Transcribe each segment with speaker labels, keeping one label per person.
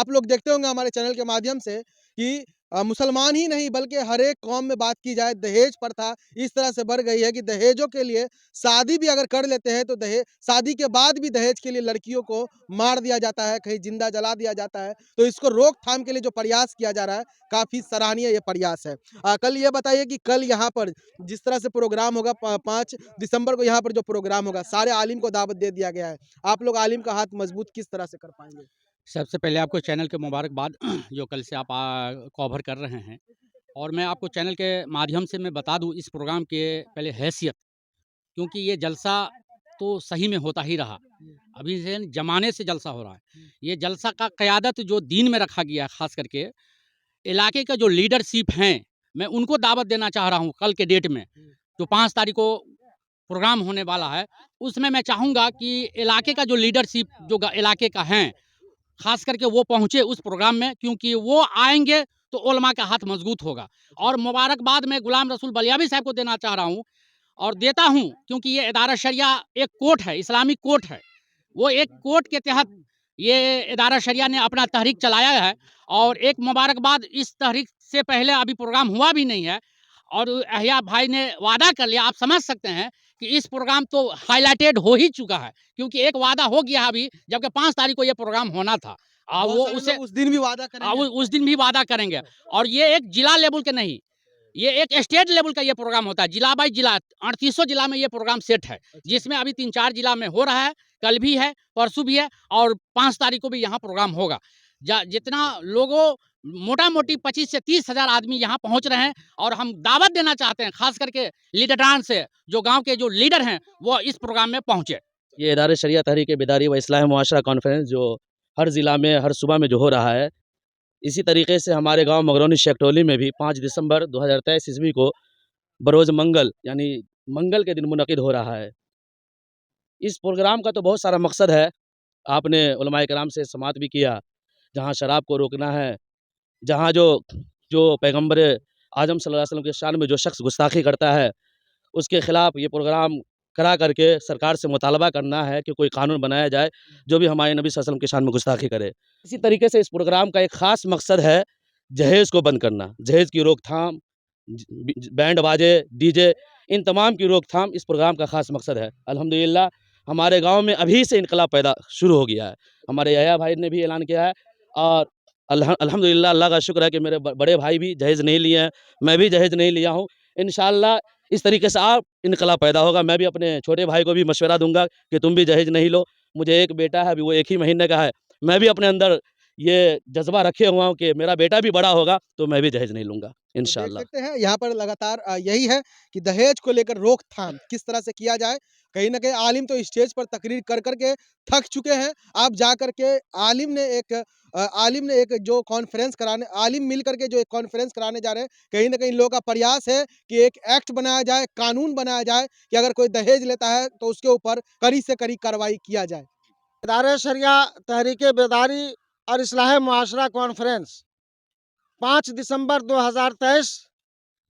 Speaker 1: आप लोग देखते होंगे हमारे चैनल के माध्यम से कि मुसलमान ही नहीं बल्कि हर एक कौम में बात की जाए दहेज प्रथा इस तरह से बढ़ गई है कि दहेजों के लिए शादी भी अगर कर लेते हैं तो दहेज शादी के बाद भी दहेज के लिए लड़कियों को मार दिया जाता है, कहीं जिंदा जला दिया जाता है। तो इसको रोकथाम के लिए जो प्रयास किया जा रहा है, काफ़ी सराहनीय ये प्रयास है। कल ये बताइए कि कल यहाँ पर जिस तरह से प्रोग्राम होगा 5 दिसंबर को यहाँ पर जो प्रोग्राम होगा, सारे आलिम को दावत दे दिया गया है। आप लोग आलिम का हाथ मजबूत किस तरह से कर पाएँगे?
Speaker 2: सबसे पहले आपको चैनल के मुबारकबाद जो कल से आप कवर कर रहे हैं। और मैं आपको चैनल के माध्यम से मैं बता दूं इस प्रोग्राम के पहले हैसियत, क्योंकि ये जलसा तो सही में होता ही रहा, अभी से ज़माने से जलसा हो रहा है। ये जलसा का क़यादत जो दीन में रखा गया है, ख़ास करके इलाके का जो लीडरशिप हैं, मैं उनको दावत देना चाह रहा हूँ कल के डेट में, जो 5 तारीख को प्रोग्राम होने वाला है। उसमें मैं चाहूँगा कि इलाके का जो लीडरशिप जो इलाके का है, ख़ास करके वो पहुँचे उस प्रोग्राम में, क्योंकि वो आएँगे तो उलमा का हाथ मज़बूत होगा। और मुबारकबाद मैं गुलाम रसूल बलियावी साहब को देना चाह रहा हूँ और देता हूँ, क्योंकि ये इदारा शरिया एक कोर्ट है, इस्लामिक कोर्ट है। वो एक कोर्ट के तहत ये इदारा शरिया ने अपना तहरीक चलाया है। और एक मुबारकबाद, इस तहरीक से पहले अभी प्रोग्राम हुआ भी नहीं है और अहिया भाई ने वादा कर लिया। आप समझ सकते हैं कि इस प्रोग्राम तो हाइलाइटेड हो ही चुका है, क्योंकि एक वादा हो गया अभी, जबकि 5 तारीख को ये प्रोग्राम होना था। वो उसे
Speaker 1: उस दिन भी वादा करेंगे।
Speaker 2: उस दिन भी वादा करेंगे। और ये एक जिला लेवल के नहीं, ये एक स्टेट लेवल का ये प्रोग्राम होता है, जिला बाई जिला 3800 जिला में ये प्रोग्राम सेट है, जिसमें अभी 3-4 जिला में हो रहा है। कल भी है, परसों भी है और 5 तारीख को भी यहाँ प्रोग्राम होगा। जितना लोगों मोटा मोटी 25 से 30 हज़ार आदमी यहाँ पहुँच रहे हैं। और हम दावत देना चाहते हैं खास करके लीडरान से, जो गांव के जो लीडर हैं वो इस प्रोग्राम में पहुँचे।
Speaker 3: ये इदारे शरिया तहरीक बेदारी व इस्लाह मुआशरा कॉन्फ्रेंस जो हर ज़िला में हर सूबा में जो हो रहा है, इसी तरीके से हमारे गांव मगरौनी शेखटोली में भी 5 दिसंबर 2023 ईस्वी को बरोज़ मंगल यानी मंगल के दिन मुनक़िद हो रहा है। इस प्रोग्राम का तो बहुत सारा मकसद है। आपने उलमाए किराम से समाअत भी किया, जहाँ शराब को रोकना है, जहाँ जो जो पैगम्बर आज़म सल्लल्लाहु अलैहि वसल्लम के शान में जो शख्स गुस्ताखी करता है, उसके खिलाफ ये प्रोग्राम करा करके सरकार से मुतालबा करना है कि कोई कानून बनाया जाए जो भी हमारे नबी सल्लल्लाहु अलैहि वसल्लम के शान में गुस्ताखी करे। इसी तरीके से इस प्रोग्राम का एक ख़ास मकसद है जहेज़ को बंद करना, जहेज़ की रोकथाम, बैंड बाजे, डीजे, इन तमाम की रोकथाम इस प्रोग्राम का ख़ास मकसद है। अल्हम्दुलिल्लाह हमारे गाँव में अभी से इनकलाब पैदा शुरू हो गया है। हमारे यहया भाई ने भी ऐलान किया है और अल्हम्दुलिल्लाह अल्लाह का शुक्र है कि मेरे बड़े भाई भी जहेज़ नहीं लिए हैं, मैं भी जहेज़ नहीं लिया हूँ। इंशाअल्लाह इस तरीके से आप इनकलाब पैदा होगा। मैं भी अपने छोटे भाई को भी मशवरा दूँगा कि तुम भी जहेज़ नहीं लो। मुझे एक बेटा है, अभी वो 1 ही महीने का है। मैं भी अपने अंदर ये जज़्बा रखे हुआ हूँ कि मेरा बेटा भी बड़ा होगा तो मैं भी जहेज़ नहीं लूँगा
Speaker 1: तो देख
Speaker 3: इंशाअल्लाह।
Speaker 1: सकते हैं यहाँ पर लगातार यही है कि दहेज को लेकर रोकथाम किस तरह से किया जाए। कहीं न कहीं आलिम तो स्टेज पर तकरीर कर कर के थक चुके हैं। आप जा कर के आलिम ने एक जो कॉन्फ्रेंस कराने आलिम मिल कर के जो एक कॉन्फ्रेंस कराने जा रहे हैं, कहीं न कहीं लोगों का प्रयास है कि एक एक्ट बनाया जाए, कानून बनाया जाए कि अगर कोई दहेज लेता है तो उसके ऊपर कड़ी से कड़ी कार्रवाई किया जाए।
Speaker 4: इदारे शरिया तहरीक बेदारी और इस्लाह मुआशरा कॉन्फ्रेंस 5 दिसंबर 2023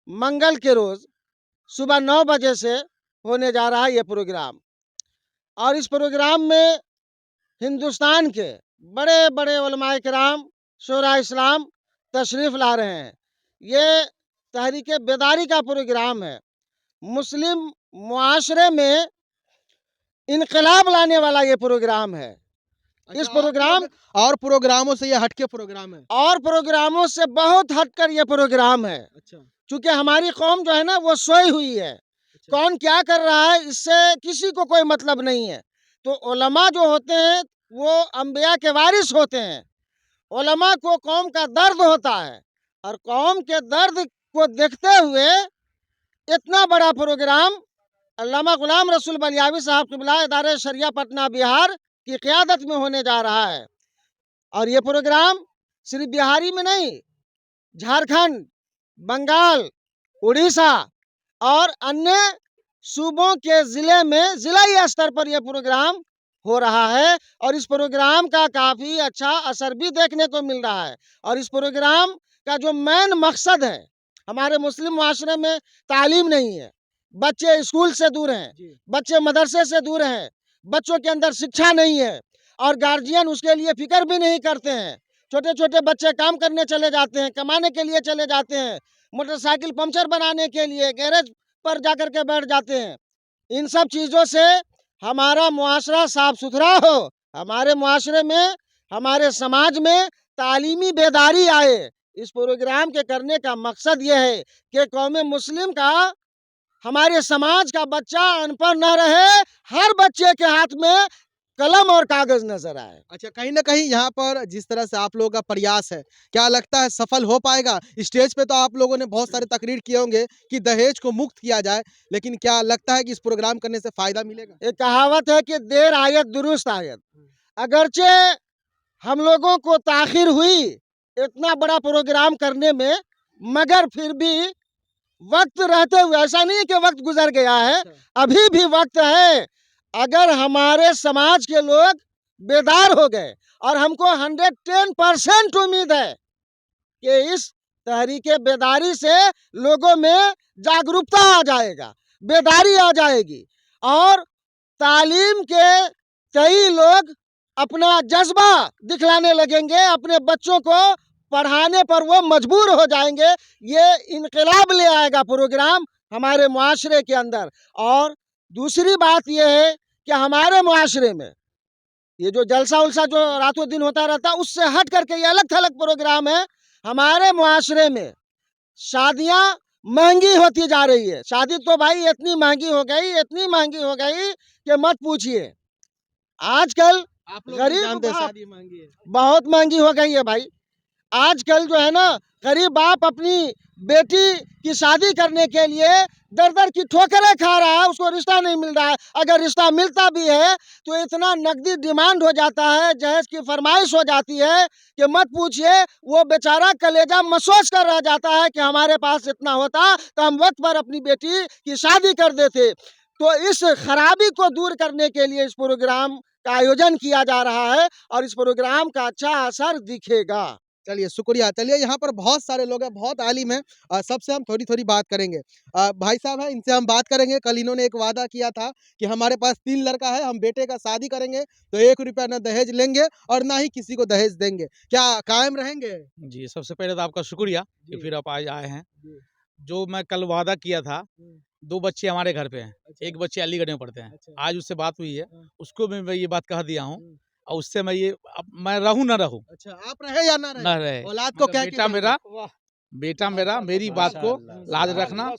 Speaker 4: मंगल के रोज़ सुबह 9 बजे से होने जा रहा है ये प्रोग्राम। और इस प्रोग्राम में हिंदुस्तान के बड़े-बड़े उलमाए किराम, शोरा इस्लाम तशरीफ़ ला रहे हैं। ये तहरीक बेदारी का प्रोग्राम है। मुस्लिम मुआशरे में इनकलाब लाने वाला ये प्रोग्राम है। इस प्रोग्राम
Speaker 1: और प्रोग्रामों से ये हटके प्रोग्राम है।
Speaker 4: और प्रोग्रामों से बहुत हटकर ये प्रोग्राम है।
Speaker 1: अच्छा।
Speaker 4: चूँकि हमारी कौम जो है ना वो सोई हुई है। कौन क्या कर रहा है इससे किसी को कोई मतलब नहीं है। तो उलमा जो होते हैं वो अंबिया के वारिस होते हैं। उलमा को कौम का दर्द होता है और कौम के दर्द को देखते हुए इतना बड़ा प्रोग्राम अल्लामा गुलाम रसूल बलियावी साहब क़िबला इदारे शरिया पटना बिहार की क़यादत में होने जा रहा है। और ये प्रोग्राम सिर्फ बिहारी में नहीं, झारखंड, बंगाल, उड़ीसा और अन्य सूबों के ज़िले में ज़िलाई स्तर पर यह प्रोग्राम हो रहा है। और इस प्रोग्राम का काफ़ी अच्छा असर भी देखने को मिल रहा है। और इस प्रोग्राम का जो मेन मकसद है, हमारे मुस्लिम माशरे में तालीम नहीं है, बच्चे स्कूल से दूर हैं, बच्चे मदरसे से दूर हैं, बच्चों के अंदर शिक्षा नहीं है और गार्जियन उसके लिए फ़िक्र भी नहीं करते हैं। छोटे छोटे बच्चे काम करने चले जाते हैं, कमाने के लिए चले जाते हैं, मोटरसाइकिल पंचर बनाने के लिए गैरेज पर जाकर के बैठ जाते हैं। इन सब चीज़ों से हमारा मुआशरा साफ सुथरा हो, हमारे मुआशरे में, हमारे समाज में तालीमी बेदारी आए। इस प्रोग्राम के करने का मकसद ये है कि कौम मुस्लिम का, हमारे समाज का बच्चा अनपढ़ न रहे, हर बच्चे के हाथ में कलम और कागज नजर आए।
Speaker 1: अच्छा, कहीं न कहीं यहाँ पर जिस तरह से आप लोगों का प्रयास है, क्या लगता है सफल हो पाएगा? स्टेज पे तो आप लोगों ने बहुत सारे तकरीर किए होंगे कि दहेज को मुक्त किया जाए, लेकिन क्या लगता है कि इस प्रोग्राम करने से फ़ायदा मिलेगा?
Speaker 4: एक कहावत है कि देर आयत दुरुस्त आयत। अगरचे हम लोगों को ताखिर हुई इतना बड़ा प्रोग्राम करने में, मगर फिर भी वक्त रहते हुए, ऐसा नहीं है कि वक्त गुजर गया है, अभी भी वक्त है। अगर हमारे समाज के लोग बेदार हो गए, और हमको 110% उम्मीद है कि इस तहरीके बेदारी से लोगों में जागरूकता आ जाएगा, बेदारी आ जाएगी, और तालीम के कई लोग अपना जज्बा दिखलाने लगेंगे, अपने बच्चों को पढ़ाने पर वो मजबूर हो जाएंगे। ये इनकलाब ले आएगा प्रोग्राम हमारे मुआशरे के अंदर। और दूसरी बात ये है कि हमारे मुआशरे में ये जो जलसा उलसा जो रातों दिन होता रहता है, उससे हट करके ये अलग थलग प्रोग्राम है। हमारे मुआशरे में शादियां महंगी होती जा रही है। शादी तो भाई इतनी महंगी हो गई, इतनी महंगी हो गई कि मत पूछिए। आजकल
Speaker 1: आप लोग भी
Speaker 4: गरीब
Speaker 1: जानते हैं
Speaker 4: बाप
Speaker 1: शादी महँगी है।
Speaker 4: बहुत महंगी हो गई है भाई। आजकल जो है ना, गरीब बाप अपनी बेटी की शादी करने के लिए दर दर की ठोकरें खा रहा है, उसको रिश्ता नहीं मिल रहा है। अगर रिश्ता मिलता भी है तो इतना नकदी डिमांड हो जाता है, जहेज की फरमाइश हो जाती है कि मत पूछिए। वो बेचारा कलेजा मसोस कर रह जाता है कि हमारे पास इतना होता तो हम वक्त पर अपनी बेटी की शादी कर देते। तो इस खराबी को दूर करने के लिए इस प्रोग्राम का आयोजन किया जा रहा है, और इस प्रोग्राम का अच्छा असर दिखेगा।
Speaker 1: चलिए शुक्रिया। चलिए यहाँ पर बहुत सारे लोग हैं, बहुत आलिम हैं, सबसे हम थोड़ी-थोड़ी बात करेंगे। भाई साहब हैं, इनसे हम बात करेंगे। कल इन्होंने एक वादा किया था कि हमारे पास 3 लड़का है, हम बेटे का शादी करेंगे तो ₹1 ना दहेज लेंगे और ना ही किसी को दहेज देंगे। क्या कायम रहेंगे?
Speaker 5: जी, सबसे पहले तो आपका शुक्रिया कि
Speaker 1: जी।
Speaker 5: फिर आप आज आए हैं।
Speaker 1: जी।
Speaker 5: जो मैं कल वादा किया था,
Speaker 1: हुँ।
Speaker 5: 2 बच्चे हमारे घर पे हैं,
Speaker 1: अच्छा।
Speaker 5: 1 बच्चे अलीगढ़ में पढ़ते हैं।
Speaker 1: अच्छा।
Speaker 5: आज उससे बात हुई है,
Speaker 1: हाँ।
Speaker 5: उसको भी मैं ये बात कह दिया हूँ,
Speaker 1: हुँ।
Speaker 5: और उससे मैं ये अब मैं रहूँ ना रहूँ,
Speaker 1: अच्छा, आप रहे या ना रहे?
Speaker 5: ना रहे।
Speaker 1: औलाद को
Speaker 5: मगर
Speaker 1: कह के
Speaker 5: बेटा
Speaker 1: जाएँगे।
Speaker 5: मेरा बेटा मेरा मेरी बात को लाज रखना।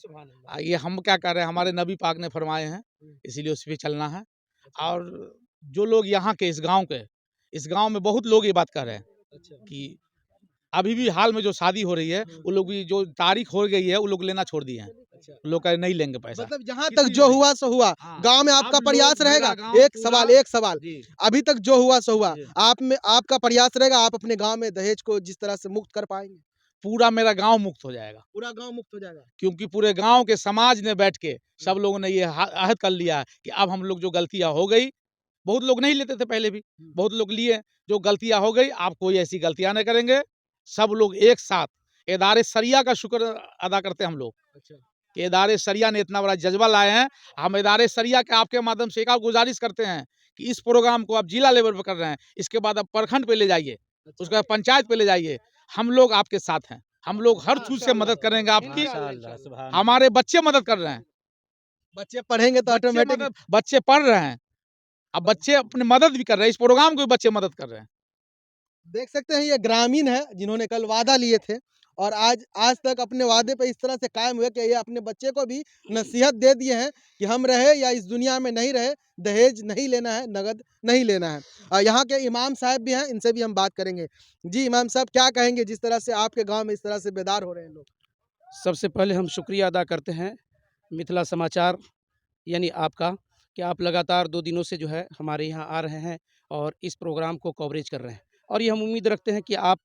Speaker 5: ये हम क्या कर रहे हैं, हमारे नबी पाक ने फरमाए हैं, इसीलिए उस पे चलना है। और जो लोग यहाँ के इस गाँव में बहुत लोग ये बात कह रहे हैं
Speaker 1: अच्छा।
Speaker 5: कि अभी भी हाल में जो शादी हो रही है, वो लोग भी जो तारीख हो गई है, वो लोग लेना छोड़ दिए हैं।
Speaker 1: अच्छा।
Speaker 5: वो लोग कहे नहीं लेंगे पैसा।
Speaker 1: मतलब जहाँ
Speaker 5: किसी
Speaker 1: तक
Speaker 5: भी
Speaker 1: जो
Speaker 5: नहीं।
Speaker 1: हुआ सो हुआ।
Speaker 5: हाँ,
Speaker 1: गाँव में
Speaker 5: अब
Speaker 1: आपका
Speaker 5: लोग
Speaker 1: प्रयास
Speaker 5: मेरा
Speaker 1: रहेगा।
Speaker 5: गाँव
Speaker 1: एक
Speaker 5: पूरा-
Speaker 1: सवाल।
Speaker 5: जी,
Speaker 1: अभी तक जो हुआ सो हुआ।
Speaker 5: जी।
Speaker 1: आप में आपका प्रयास रहेगा, आप अपने गाँव में दहेज को जिस तरह से मुक्त कर पाएँगे?
Speaker 5: पूरा मेरा गाँव मुक्त हो जाएगा,
Speaker 1: पूरा गाँव मुक्त हो जाएगा।
Speaker 5: क्योंकि पूरे गाँव के समाज ने बैठ के सब लोगों ने ये अहद कर लिया है कि अब हम लोग जो गलतियाँ हो गई, बहुत लोग नहीं लेते थे पहले भी, बहुत लोग लिए, जो गलतियाँ हो गई आप कोई ऐसी गलतियाँ नहीं करेंगे। सब लोग एक साथ इदारे सरिया का शुक्र अदा करते हैं हम लोग
Speaker 1: अच्छा।
Speaker 5: कि इदारे सरिया ने इतना बड़ा जज्बा लाए हैं। हम इदारे सरिया के आपके माध्यम से एक और गुजारिश करते हैं कि इस प्रोग्राम को आप जिला लेवल पर कर रहे हैं, इसके बाद आप प्रखंड पे ले जाइए, उसके बाद पंचायत पे ले जाइए। हम लोग आपके साथ हैं, हम लोग हर चीज से मदद करेंगे आपकी। हमारे बच्चे मदद कर रहे हैं,
Speaker 1: बच्चे पढ़ेंगे तो ऑटोमेटिक
Speaker 5: बच्चे पढ़ रहे हैं, अब बच्चे अपनी मदद भी कर रहे हैं, इस प्रोग्राम को भी बच्चे मदद कर रहे हैं।
Speaker 1: देख सकते हैं ये ग्रामीण है जिन्होंने कल वादा लिए थे और आज तक अपने वादे पे इस तरह से कायम हुए कि ये अपने बच्चे को भी नसीहत दे दिए हैं कि हम रहे या इस दुनिया में नहीं रहे, दहेज नहीं लेना है, नगद नहीं लेना है। यहाँ के इमाम साहब भी हैं, इनसे भी हम बात करेंगे। जी इमाम साहब, क्या कहेंगे जिस तरह से आपके गांव में इस तरह से बेदार हो रहे हैं लोग?
Speaker 6: सबसे पहले हम शुक्रिया अदा करते हैं मिथिला समाचार यानी आपका, कि आप लगातार 2 दिनों से जो है हमारे यहाँ आ रहे हैं और इस प्रोग्राम को कवरेज कर रहे हैं, और ये हम उम्मीद रखते हैं कि आप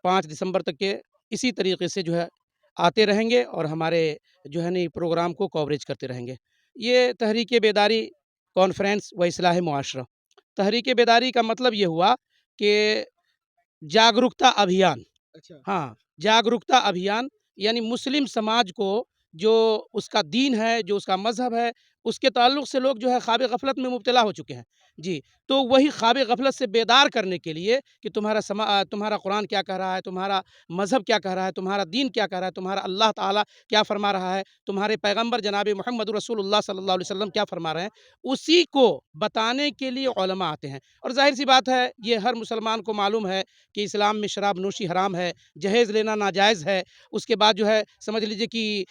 Speaker 6: 5 दिसंबर तक के इसी तरीके से जो है आते रहेंगे और हमारे जो है ना प्रोग्राम को कवरेज करते रहेंगे। ये तहरीक बेदारी कॉन्फ्रेंस व इस्लाह मुआशरा, तहरीक बेदारी का मतलब ये हुआ कि जागरूकता अभियान।
Speaker 1: अच्छा।
Speaker 6: हाँ, जागरूकता अभियान यानी मुस्लिम समाज को जो उसका दीन है, जो उसका मज़हब है, उसके ताल्लुक से लोग जो है ख्वाब गफलत में मुब्तला हो चुके हैं जी। तो वही ख्वाब गफलत से बेदार करने के लिए कि तुम्हारा कुरान क्या कह रहा है, तुम्हारा मज़हब क्या कह रहा है, तुम्हारा दीन क्या कह रहा है, तुम्हारा अल्लाह ताला क्या फरमा रहा है, तुम्हारे पैगम्बर जनाब मोहम्मद रसूलुल्लाह सल्लल्लाहु अलैहि वसल्लम क्या फरमा रहे हैं, उसी को बताने के लिए उलमा आते हैं। और ज़ाहिर सी बात है, ये हर मुसलमान को मालूम है कि इस्लाम में शराब नोशी हराम है, जहेज़ लेना नाजायज़ है। उसके बाद जो है समझ लीजिए कि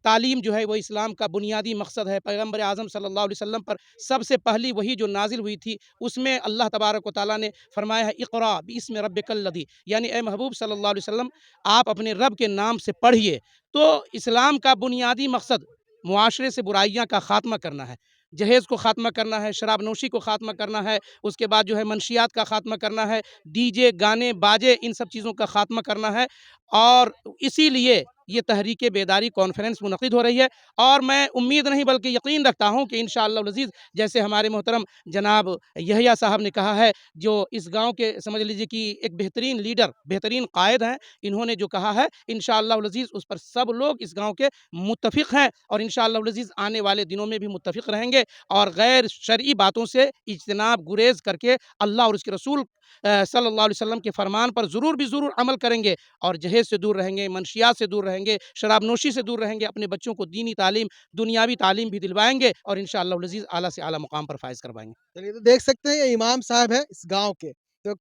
Speaker 6: तालीम जो है वो इस्लाम का बुनियादी मकसद है। पैगम्बर आज़म सल्लल्लाहु अलैहि वसल्लम पर सबसे पहली वही जो नाजिल हुई थी, उसमें अल्लाह तबारक व तआला ने फरमाया है, इक़रा बिस्मि रब्बिकल लज़ी, यानी ए महबूब सल्लल्लाहु अलैहि वसल्लम आप अपने रब के नाम से पढ़िए। तो इस्लाम का बुनियादी मकसद मुआशरे से बुराइयां का खात्मा करना है, जहेज़ को खात्मा करना है, शराब नोशी को खात्मा करना है, उसके बाद जो है मंशियात का खात्मा करना है, डीजे गाने बाजे इन सब चीज़ों का खात्मा करना है। और इसीलिए ये तहरीक बेदारी कॉन्फ्रेंस मुनक़िद हो रही है। और मैं उम्मीद नहीं बल्कि यकीन रखता हूँ कि इंशाअल्लाह अज़ीज़, जैसे हमारे मोहतरम जनाब यहया साहब ने कहा है, जो इस गाँव के समझ लीजिए कि एक बेहतरीन लीडर, बेहतरीन कायद हैं, इन्होंने जो कहा है इंशाअल्लाह अज़ीज़ उस पर सब लोग इस गाँव के मुत्तफ़िक़ हैं और इंशाअल्लाह अज़ीज़ आने वाले दिनों में भी मुत्तफ़िक़ रहेंगे और गैर शरई बातों से इज्तिनाब गुरेज़ करके अल्लाह और उसके रसूल सल्लल्लाहु अलैहि वसल्लम के फरमान पर ज़रूर भी ज़रूर अमल करेंगे और जहेज़ से दूर रहेंगे, मंशियात से दूर रहेंगे, शराब नोशी से दूर रहेंगे, अपने बच्चों को दीनी तालीम, दुनियावी तालीम भी दिलवाएँगे और इंशाअल्लाह अज़ीज़ आला से आला मुकाम पर फ़ाइज़ करवाएँगे।
Speaker 1: चलिए, तो देख सकते हैं ये इमाम साहब हैं इस गाँव के। तो